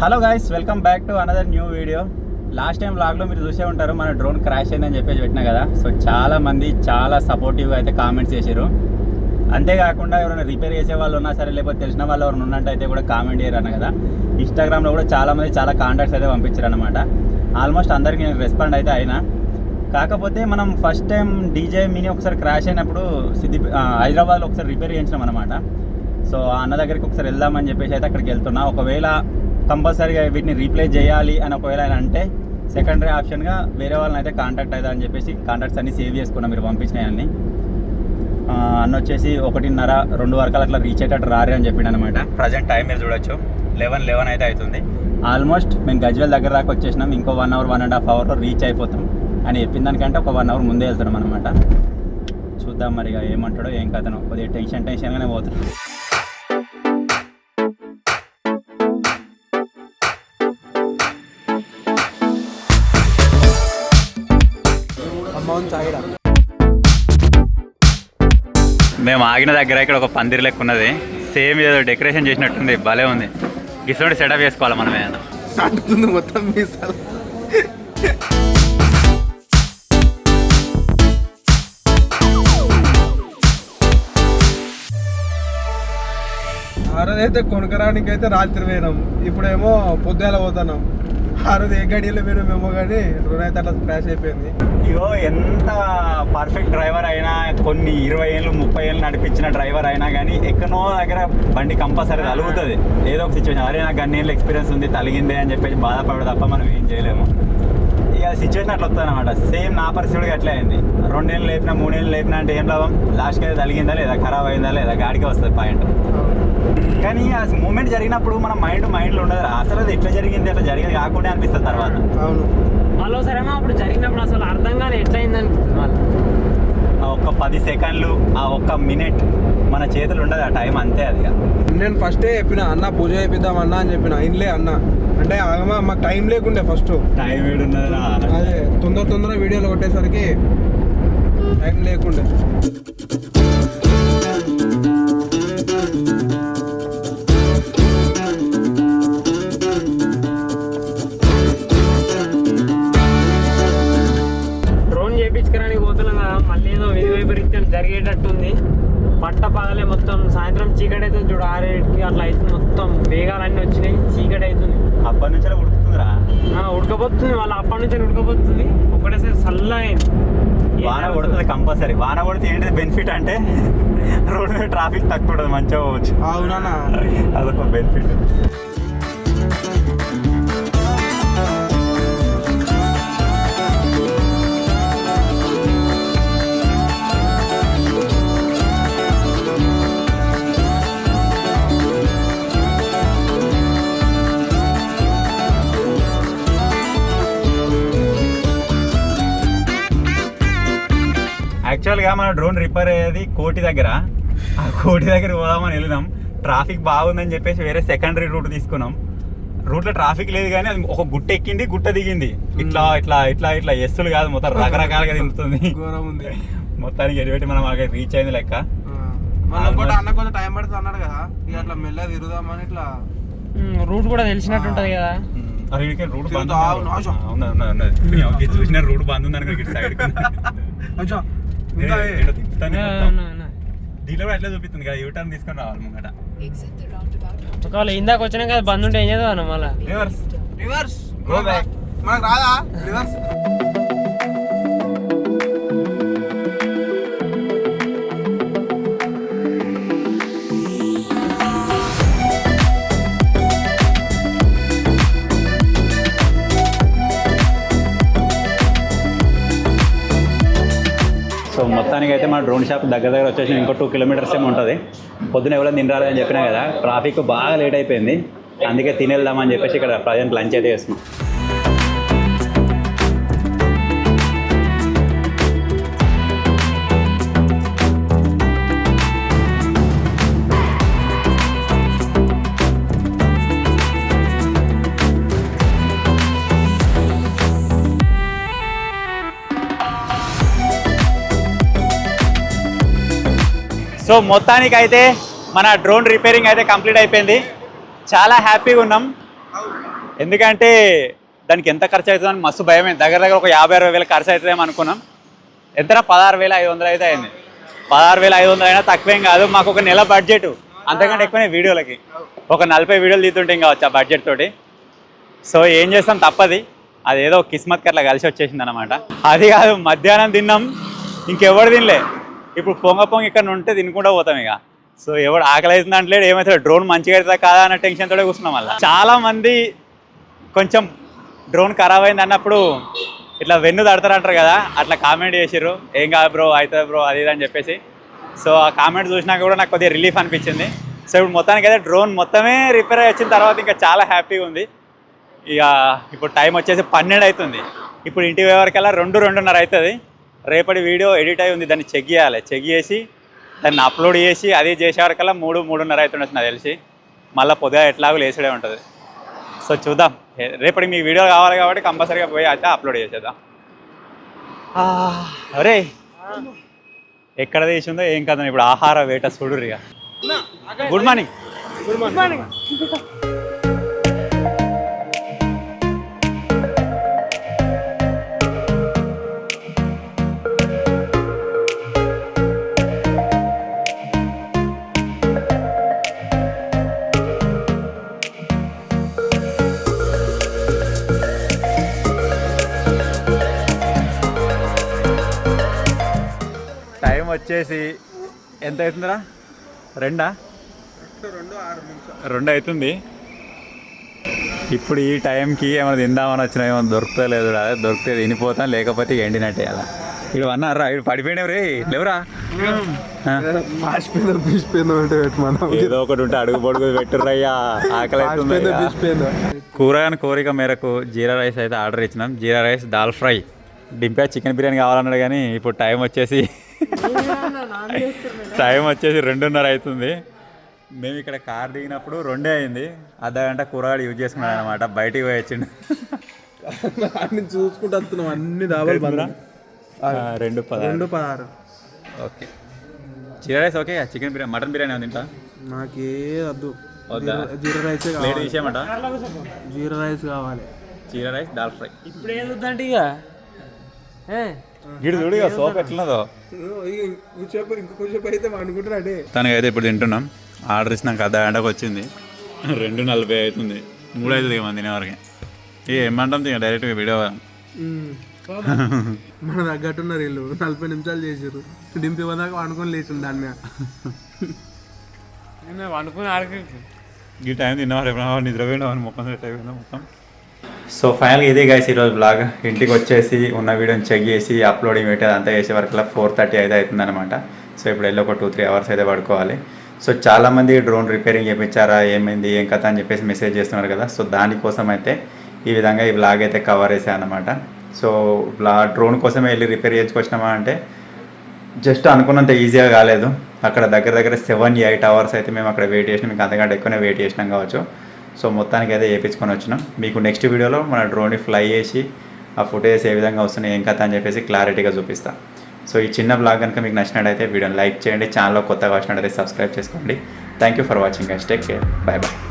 Hello guys, welcome back to another new video. Last time వ్లాగ్లో మీరు చూసే ఉంటారు, మన డ్రోన్ క్రాష్ అయిందని చెప్పేసి పెట్టినా కదా. సో చాలా మంది చాలా సపోర్టివ్గా అయితే కామెంట్స్ చేశారు. అంతేకాకుండా ఎవరైనా రిపేర్ చేసే వాళ్ళు ఉన్నా సరే, లేకపోతే తెలిసిన వాళ్ళు ఎవరైనా ఉన్నట్టయితే కూడా కామెంట్ చేయరు అన్న కదా. ఇన్స్టాగ్రామ్లో కూడా చాలామంది చాలా కాంటాక్ట్స్ అయితే పంపించారు అనమాట. ఆల్మోస్ట్ అందరికీ నేను రెస్పాండ్ అయితే అయినా. కాకపోతే మనం ఫస్ట్ టైం డీజే మినీ ఒకసారి క్రాష్ అయినప్పుడు హైదరాబాద్లో ఒకసారి రిపేర్ చేయించినాం అనమాట. సో అన్న దగ్గరికి ఒకసారి వెళ్దామని చెప్పేసి అయితే అక్కడికి వెళ్తున్నా. ఒకవేళ కంపల్సరీగా వీటిని రీప్లేస్ చేయాలి అని ఒకవేళ అంటే సెకండరీ ఆప్షన్గా వేరే వాళ్ళని అయితే కాంటాక్ట్ అవుతా అని చెప్పేసి కాంటాక్ట్స్ అన్నీ సేవ్ చేసుకున్నాం మీరు పంపించినాయన్ని. అన్న వచ్చేసి 1:30-2 వరకు అట్లా రీచ్ అయ్యేటట్టు రారే అని చెప్పిండు అనమాట. ప్రజెంట్ టైం మీరు చూడొచ్చు 11 అయితే అవుతుంది. ఆల్మోస్ట్ మేము గజ్వేల్ దగ్గర దాకా వచ్చేసినాం. ఇంకో 1 అవర్ 1.5 అవర్లో రీచ్ అయిపోతాం అని చెప్పిన దానికంటే ఒక 1 అవర్ ముందే వెళ్తున్నాం అనమాట. చూద్దాం మరి ఏమంటాడో ఏం కథనో. కొద్దిగా టెన్షన్గానే పోతున్నాం. మేము ఆగిన దగ్గర ఇక్కడ ఒక పందిరి లెక్క ఉన్నది. సేమ్ ఏదో డెకరేషన్ చేసినట్టుంది, భలే ఉంది. గిసోడి సెటప్ చేసుకోవాలి మనం. ఏదైనా అంటుంది మొత్తం మీసాలు. ఆ రోజైతే కొనుకరానికి అయితే రాత్రి పోయినాం, ఇప్పుడేమో పొద్దుగాల పోతున్నాం. ఆ రోజు ఏ గడియలో పోయినామేమో కానీ డ్రోన్ అయితే అట్లా క్రాష్ అయిపోయింది. ఇగో ఎంత పర్ఫెక్ట్ డ్రైవర్ అయినా, కొన్ని 20 ఏళ్ళు 30 ఏళ్ళు నడిపించిన డ్రైవర్ అయినా కానీ ఎక్కడో దగ్గర బండి కంపల్సరీ తలుగుతుంది. ఏదో ఒక సిచ్యువేషన్, అరే నాకు అన్నేళ్ళు ఎక్స్పీరియన్స్ ఉంది తలిగిందే అని చెప్పేసి బాధపడదు తప్ప మనం ఏం చేయలేము. ఇక సిచ్యువేషన్ అట్లా వస్తుంది అనమాట. సేమ్ నా పరిస్థితి అట్లే అయింది. 2 ఏళ్ళు లేపినా 3 ఏళ్ళు లేపినా అంటే ఏం లాభం? లాస్ట్కి అయితే తలిగిందా లేదా, ఖరాబ్ అయిందా లేదా, గాడికే వస్తుంది పాయింట్. కానీ ఆ మూమెంట్ జరిగినప్పుడు మన మైండ్లో ఉండదు. అసలు అది ఎట్లా జరిగింది, అట్లా జరిగేది కాకుండా అనిపిస్తుంది తర్వాత. అవును, వాళ్ళు సరేమో అప్పుడు జరిగినప్పుడు అసలు అర్థం కానీ ఎట్లయింది అనిపిస్తుంది వాళ్ళు. ఆ ఒక్క 10 సెకండ్లు, ఆ ఒక్క మినిట్ మన చేతులు ఉండదు. ఆ టైం అంతే. అది నేను ఫస్టే చెప్పిన అన్న పూజ చేపిద్దాం అన్న అని చెప్పిన. ఇన్లే అన్న అంటే మాకు టైం లేకుండే. ఫస్ట్ టైం ఏడున్నదిరా, అదే తొందర వీడియోలు కొట్టేసరికి టైం లేకుండే. మళ్ళీ ఏదో విధి వైపరీత్యం జరిగేటట్టుంది. పట్ట పగలే మొత్తం సాయంత్రం చీకటి అవుతుంది చూడు, 6-7కి అట్లా అవుతుంది. మొత్తం మేఘాలన్నీ వచ్చినాయి, చీకటి అవుతుంది. అప్పటి నుంచి ఉడుకుతుందిరా, ఉడకపోతుంది. వాళ్ళు అప్పటి నుంచి ఉడకపోతుంది. ఒకటేసారి చల్ల అయింది. వాన కొడుతుంది కంపల్సరీ. వాన కొడితే ఏంటిది బెనిఫిట్ అంటే రోడ్డు మీద ట్రాఫిక్ తక్కువ ఉంటుంది, మంచిగా పోవచ్చు. అవునా, అదొక బెనిఫిట్. యాక్చువల్గా మన డ్రోన్ రిపేర్ అయ్యేది కోటి దగ్గర. ఆ కోటి దగ్గర పోదామని వెళ్ళినాం. ట్రాఫిక్ బాగుందని చెప్పేసి వేరే సెకండరీ రూట్ తీసుకున్నాం. రూట్లో ట్రాఫిక్ లేదు కానీ అది ఒక గుట్ట ఎక్కింది, గుట్ట దిగింది. ఇట్లా ఇట్లా ఇట్లా ఇట్లా ఎస్సులు కాదు, మొత్తం రకరకాలుగా దింపుతుంది. మొత్తానికి ఎడిపెట్టి మనం అక్కడ రీచ్ అయింది లెక్క. అన్న కొంచెం టైం పడుతుంది అన్నాడు కదా, ఇక అట్లా మెల్లగా తిరుగుదామని ఇట్లా. రూట్ కూడా తెలిసినట్టుంటది కదా. రూట్ బంద్ చూసిన రూట్ బంద్ ఉందని సైడ్ దీనిలో కూడా ఎట్లా చూపిస్తుంది కదా, యూటర్న్ తీసుకొని రావాలి ముంగట. ఒకవేళ ఇందాక వచ్చినా కదా బంద్ ఉంటే ఏం చేద్దాం మళ్ళీ. Reverse go back. మనకు రాదా రివర్స్? సో మొత్తానికి అయితే మన డ్రోన్ షాప్ దగ్గర వచ్చేసి ఇంకో 2 కిలోమీటర్స్ ఏమో ఉంటుంది. పొద్దున ఎవరైనా తినరాలని చెప్పినా కదా, ట్రాఫిక్ బాగా లేట్ అయిపోయింది. అందుకే తినేద్దామని చెప్పేసి ఇక్కడ ప్రజెంట్ లంచ్ అయితే చేస్తున్నాం. సో మొత్తానికి అయితే మన డ్రోన్ రిపేరింగ్ అయితే కంప్లీట్ అయిపోయింది. చాలా హ్యాపీగా ఉన్నాం. ఎందుకంటే దానికి ఎంత ఖర్చు అవుతుందని మస్తు భయమైంది. దగ్గర దగ్గర ఒక 50-60 వేలు ఖర్చు అవుతుందేమో అనుకున్నాం. ఎంతనా 16,500 అయితే అయింది. 16,500 అయినా తక్కువేం కాదు. మాకు ఒక నెల బడ్జెట్, అంతకంటే ఎక్కువనే వీడియోలకి. ఒక 40 వీడియోలు తీస్తుంటాం కావచ్చు ఆ బడ్జెట్ తోటి. సో ఏం చేస్తాం, తప్పది. అదేదో కిస్మత్ అట్లా కలిసి వచ్చేసింది అనమాట. అది కాదు, మధ్యాహ్నం తిన్నాం, ఇంకెవడు తినలే. ఇప్పుడు పొంగ ఇక్కడ ఉంటే తినుకుంటూ పోతాం ఇక. సో ఎవడు ఆకలి అవుతుంది అంటలేడు, ఏమవుతుంది, డ్రోన్ మంచిగా అవుతుందా కాదా అన్న టెన్షన్ తోటే కూర్చున్నాం. వల్ల చాలా మంది కొంచెం డ్రోన్ ఖరాబ్ అయింది అన్నప్పుడు ఇట్లా వెన్ను తడతారంటారు కదా, అట్లా కామెంట్ చేసిర్రు, ఏం కాదు బ్రో, అవుతుంది బ్రో, అది ఇది అని చెప్పేసి. సో ఆ కామెంట్ చూసినాక కూడా నాకు కొద్దిగా రిలీఫ్ అనిపించింది. సో ఇప్పుడు మొత్తానికి అయితే డ్రోన్ మొత్తమే రిపేర్ అయ్యి వచ్చిన తర్వాత ఇంకా చాలా హ్యాపీగా ఉంది. ఇక ఇప్పుడు టైం వచ్చేసి 12 అవుతుంది. ఇప్పుడు ఇంటికి పోయేవరకల్లా 2-2:30 అవుతుంది. రేపటి వీడియో ఎడిట్ అయి ఉంది, దాన్ని చెక్ చేయాలి. చెక్ చేసి దాన్ని అప్లోడ్ చేసి అది చేసేవరకల్లా 3-3:30 అవుతుండొచ్చు నాకు తెలిసి. మళ్ళీ పొద్దుగా ఎట్లాగో లేచుడే ఉంటుంది. సో చూద్దాం, రేపటికి మీకు వీడియో కావాలి కాబట్టి కంపల్సరీగా పోయి అయితే అప్లోడ్ చేసేద్దాం. అరే ఎక్కడ తీసిందో ఏం కదా, ఇప్పుడు ఆహార వేట చూడురిగా. Good morning. Good morning. Time వచ్చేసి ఎంత అవుతుందిరా? 2 అవుతుంది. ఇప్పుడు ఈ టైంకి ఏమైనా తిందామని వచ్చినా ఏమైనా దొరుకుతా లేదు. అదే దొరికితే తినిపోతాం, లేకపోతే ఎండినట్టే. అలా ఇటు అన్నారా, ఇటు పడిపోయినావు రే, లేవురా. ఏదో ఒకటి ఉంటే అడుగు పొడుగు పెట్టుర్రయ్యా, ఆకలి అవుతుంది. కూరగాయల కోరిక మేరకు జీరా రైస్ అయితే ఆర్డర్ ఇచ్చినాం. Jeera rice, dal fry. డింపా చికెన్ బిర్యానీ కావాలన్నాడు కానీ ఇప్పుడు టైం వచ్చేసి 2:30 అవుతుంది. మేము ఇక్కడ కార్ దిగినప్పుడు 2 అయింది. అర్ధగంట కూరగాయలు యూజ్ చేసుకున్నాడు అనమాట. బయటికి పోయి వచ్చిండు. అన్ని చూసుకుంటూ వస్తున్నాం, అన్ని దాబాలు బంద్. 2:16. Okay, jeera rice okay. Chicken biryani, mutton biryani ఉంది ఇంట్లో. నాకే వద్దు, వద్దా? జీరా రైస్ ప్లేట్ తీసేయమంట. జీరా రైస్ కావాలి. Jeera rice, dal fry. ఇప్పుడు ఏం వద్దంటే ఇక గిడి చూడు సోప్ ఎట్లున్నదో. ఇంకొంచెం అయితే అనుకుంటున్నాడే. తనకైతే ఇప్పుడు తింటున్నాం. ఆర్డర్ ఇచ్చినాక అర్ధగంటకు వచ్చింది. 2:40 అవుతుంది. 3 అవుతుంది ఇక మంది తినేవరకు. ఏమంటాం ఇక డైరెక్ట్గా వీడియో. మన తగ్గట్టున్నారు వీళ్ళు. 40 నిమిషాలు చేసారు. డింపి వదాక వండుకొని లేచింది దాని మీద. వండుకొని ఆడికి ఈ టైం తిన్నవారు ఎప్పుడైనా నిద్రపోయినా మొత్తం సెట్ అయిపోయిందా మొత్తం. సో ఫైనల్గా ఇదే గైస్ ఈరోజు బ్లాగ్. ఇంటికి వచ్చేసి ఉన్న వీడియోని చెక్ చేసి అప్లోడింగ్ పెట్టేది అంతా చేసే వరకు 4:30 అయితే అవుతుంది అనమాట. సో ఇప్పుడు వెళ్ళి ఒక 2-3 అవర్స్ అయితే పడుకోవాలి. సో చాలామంది డ్రోన్ రిపేరింగ్ చేయించారా, ఏమైంది, ఏం కథ అని చెప్పేసి మెసేజ్ చేస్తున్నారు కదా. సో దానికోసం అయితే ఈ విధంగా ఈ బ్లాగ్ అయితే కవర్ చేసాను అనమాట. సో డ్రోన్ కోసమే వెళ్ళి రిపేర్ చేయించుకొచ్చినామా అంటే జస్ట్ అనుకున్నంత ఈజీగా కాలేదు. అక్కడ దగ్గర దగ్గర 7-8 అవర్స్ అయితే మేము అక్కడ వెయిట్ చేసినాం. మీకు అంతకంటే ఎక్కువనే వెయిట్ చేసినాం కావచ్చు. సో మొత్తానికి అయితే వేయించుకొని వచ్చినాం. మీకు నెక్స్ట్ వీడియోలో మన డ్రోన్ని ఫ్లై చేసి ఆ ఫుటేజ్ ఏ విధంగా వస్తున్నాయి, ఏం కథ అని చెప్పేసి క్లారిటీగా చూపిస్తాను. సో ఈ చిన్న బ్లాగ్ కనుక మీకు నచ్చినట్టయితే వీడియోని లైక్ చేయండి. ఛానల్లో కొత్తగా వచ్చినట్టయితే సబ్స్క్రైబ్ చేసుకోండి. Thank you for watching guys. Take care. Bye bye.